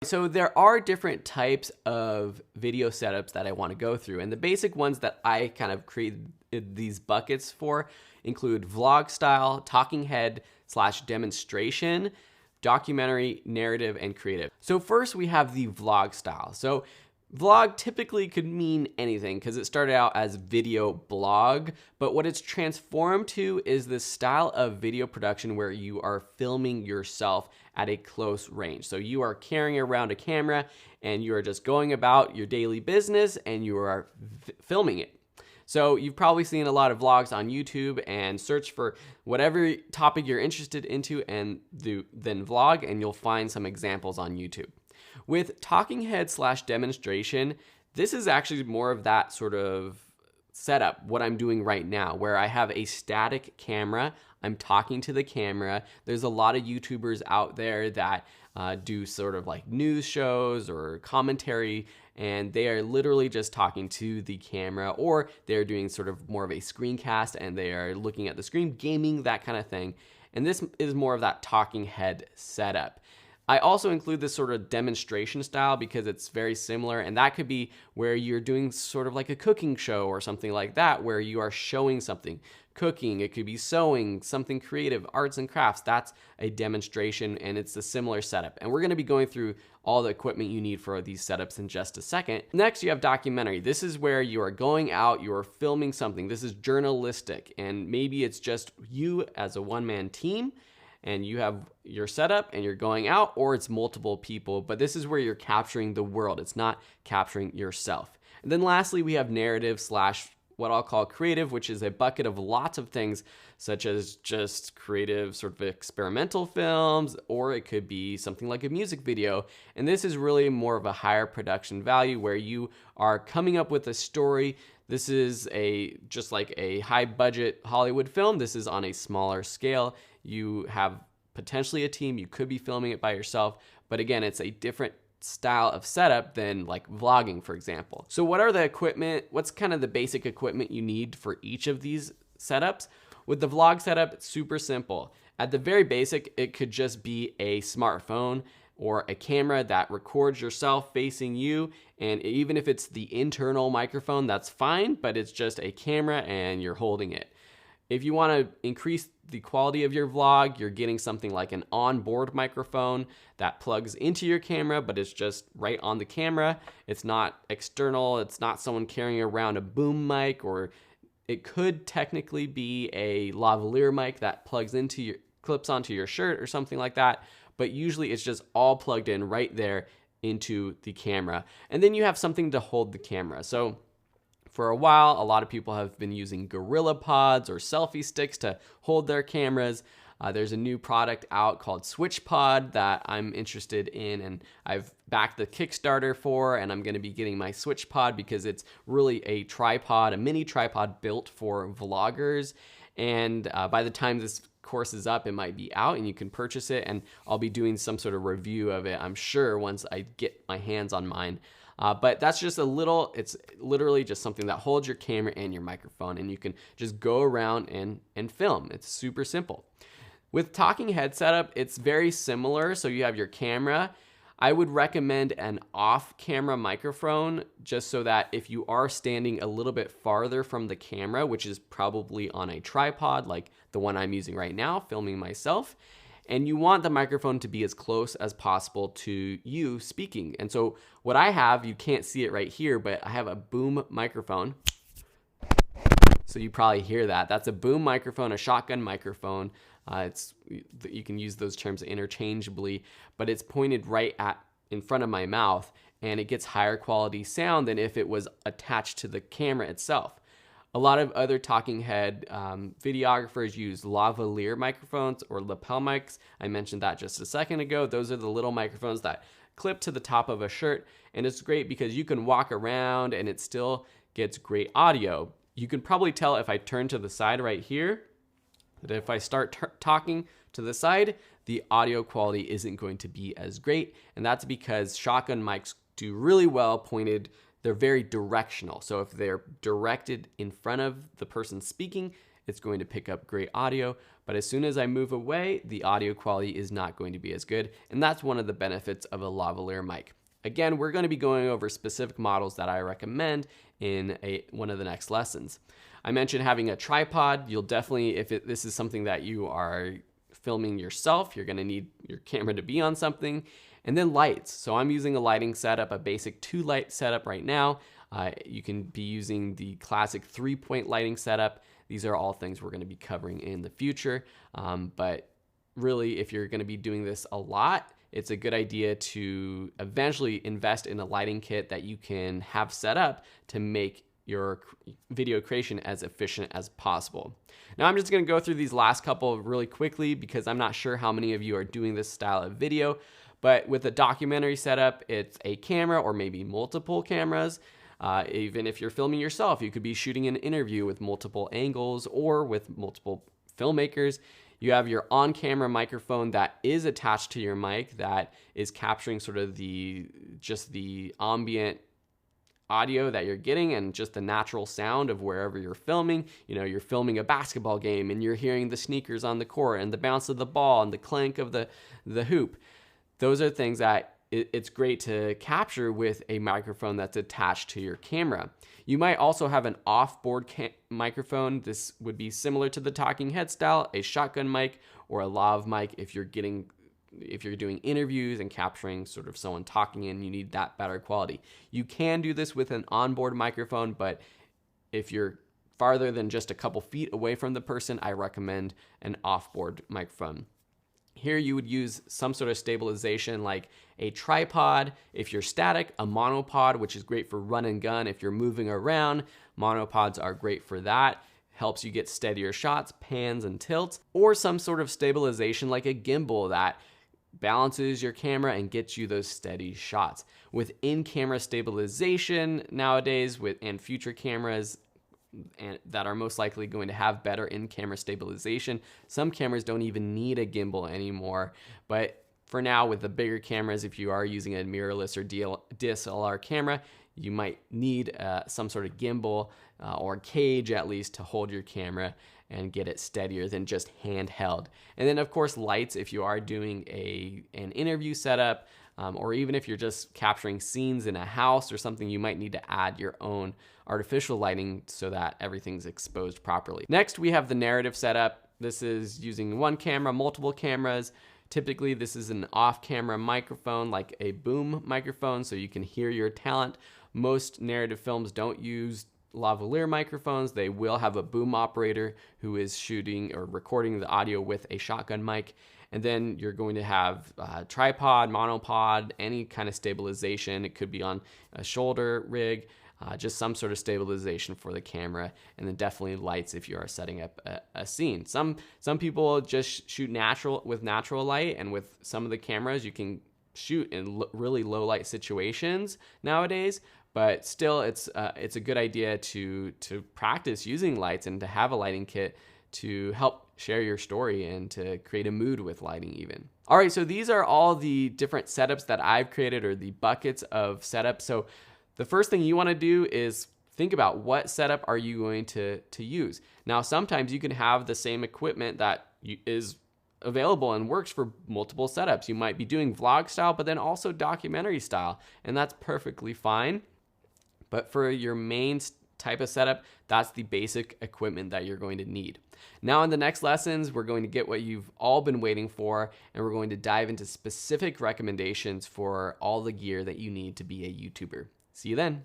So there are different types of video setups that I want to go through, and the basic ones that I kind of created these buckets for include vlog style, talking head / demonstration, documentary, narrative, and creative. So first we have the vlog style. So vlog typically could mean anything because it started out as video blog, but what it's transformed to is this style of video production where you are filming yourself at a close range. So you are carrying around a camera and you are just going about your daily business and you are filming it. So you've probably seen a lot of vlogs on YouTube, and search for whatever topic you're interested into and then vlog, and you'll find some examples on YouTube. With talking head / demonstration, this is actually more of that sort of setup, what I'm doing right now, where I have a static camera. I'm talking to the camera. There's a lot of YouTubers out there that do sort of like news shows or commentary, and they are literally just talking to the camera, or they're doing sort of more of a screencast and they are looking at the screen, gaming, that kind of thing. And this is more of that talking head setup. I also include this sort of demonstration style because it's very similar, and that could be where you're doing sort of like a cooking show or something like that, where you are showing something. Cooking, it could be sewing, something creative, arts and crafts. That's a demonstration, and it's a similar setup. And we're gonna be going through all the equipment you need for these setups in just a second. Next, you have documentary. This is where you are going out, you are filming something. This is journalistic, and maybe it's just you as a one-man team, and you have your setup and you're going out, or it's multiple people, but this is where you're capturing the world. It's not capturing yourself. And then lastly, we have narrative / what I'll call creative, which is a bucket of lots of things, such as just creative sort of experimental films, or it could be something like a music video. And this is really more of a higher production value where you are coming up with a story. This is just like a high budget Hollywood film. This is on a smaller scale. You have potentially a team. You could be filming it by yourself, but again, it's a different style of setup than like vlogging, for example. So what are the equipment? What's kind of the basic equipment you need for each of these setups? With the vlog setup, it's super simple. At the very basic, it could just be a smartphone or a camera that records yourself facing you. And even if it's the internal microphone, that's fine, but it's just a camera and you're holding it. If you want to increase the quality of your vlog, you're getting something like an onboard microphone that plugs into your camera, but it's just right on the camera. It's not external. It's not someone carrying around a boom mic, or it could technically be a lavalier mic that clips onto your shirt or something like that. But usually it's just all plugged in right there into the camera. And then you have something to hold the camera. So for a while, a lot of people have been using GorillaPods or selfie sticks to hold their cameras. There's a new product out called SwitchPod that I'm interested in, and I've backed the Kickstarter for, and I'm going to be getting my SwitchPod because it's really a mini tripod built for vloggers. And by the time this course is up, it might be out and you can purchase it, and I'll be doing some sort of review of it, I'm sure, once I get my hands on mine. But that's just it's literally just something that holds your camera and your microphone, and you can just go around and film. It's super simple. With talking head setup, it's very similar. So you have your camera. I would recommend an off-camera microphone, just so that if you are standing a little bit farther from the camera, which is probably on a tripod like the one I'm using right now, filming myself, and you want the microphone to be as close as possible to you speaking. And so what I have, you can't see it right here, but I have a boom microphone. So you probably hear that. That's a boom microphone, a shotgun microphone. You can use those terms interchangeably, but it's pointed right in front of my mouth, and it gets higher quality sound than if it was attached to the camera itself. A lot of other talking head videographers use lavalier microphones or lapel mics. I mentioned that just a second ago. Those are the little microphones that clip to the top of a shirt, and it's great because you can walk around and it still gets great audio. You can probably tell if I turn to the side right here, that if I start talking to the side, the audio quality isn't going to be as great, and that's because shotgun mics do really well pointed. They're very directional. So if they're directed in front of the person speaking, it's going to pick up great audio. But as soon as I move away, the audio quality is not going to be as good. And that's one of the benefits of a lavalier mic. Again, we're going to be going over specific models that I recommend in one of the next lessons. I mentioned having a tripod. You'll definitely, if this is something that you are filming yourself, you're going to need your camera to be on something. And then lights. So I'm using a lighting setup, a basic 2-light setup right now. You can be using the classic 3-point lighting setup. These are all things we're going to be covering in the future. But really, if you're going to be doing this a lot, it's a good idea to eventually invest in a lighting kit that you can have set up to make your video creation as efficient as possible. Now I'm just going to go through these last couple really quickly because I'm not sure how many of you are doing this style of video, but with a documentary setup, it's a camera or maybe multiple cameras. Even if you're filming yourself, you could be shooting an interview with multiple angles or with multiple filmmakers. You have your on-camera microphone that is attached to your mic that is capturing sort of just the ambient audio that you're getting and just the natural sound of wherever you're filming. You know, you're filming a basketball game and you're hearing the sneakers on the court and the bounce of the ball and the clank of the hoop. Those are things that it's great to capture with a microphone that's attached to your camera. You might also have an off-board microphone. This would be similar to the talking head style, a shotgun mic or a lav mic if you're doing interviews and capturing sort of someone talking and you need that better quality. You can do this with an onboard microphone, but if you're farther than just a couple feet away from the person, I recommend an off-board microphone. Here you would use some sort of stabilization like a tripod. If you're static, a monopod, which is great for run and gun. If you're moving around, monopods are great for that. Helps you get steadier shots, pans and tilts, or some sort of stabilization like a gimbal that balances your camera and gets you those steady shots. With in-camera stabilization nowadays and future cameras, and that are most likely going to have better in-camera stabilization. Some cameras don't even need a gimbal anymore, but for now with the bigger cameras, if you are using a mirrorless or DSLR camera, you might need some sort of gimbal or cage at least to hold your camera and get it steadier than just handheld. And then of course lights if you are doing an interview setup, or even if you're just capturing scenes in a house or something, you might need to add your own artificial lighting so that everything's exposed properly. Next, we have the narrative setup. This is using one camera, multiple cameras. Typically, this is an off-camera microphone, like a boom microphone, so you can hear your talent. Most narrative films don't use lavalier microphones. They will have a boom operator who is shooting or recording the audio with a shotgun mic. And then you're going to have tripod, monopod, any kind of stabilization. It could be on a shoulder rig, just some sort of stabilization for the camera. And then definitely lights if you are setting up a scene. Some people just shoot with natural light, and with some of the cameras you can shoot in really low light situations nowadays. But still, it's a good idea to practice using lights and to have a lighting kit to help share your story and to create a mood with lighting even. All right, so these are all the different setups that I've created, or the buckets of setups. So the first thing you want to do is think about what setup are you going to use. Now, sometimes you can have the same equipment that is available and works for multiple setups. You might be doing vlog style, but then also documentary style, and that's perfectly fine. But for your main type of setup, that's the basic equipment that you're going to need. Now in the next lessons, we're going to get what you've all been waiting for, and we're going to dive into specific recommendations for all the gear that you need to be a YouTuber. See you then.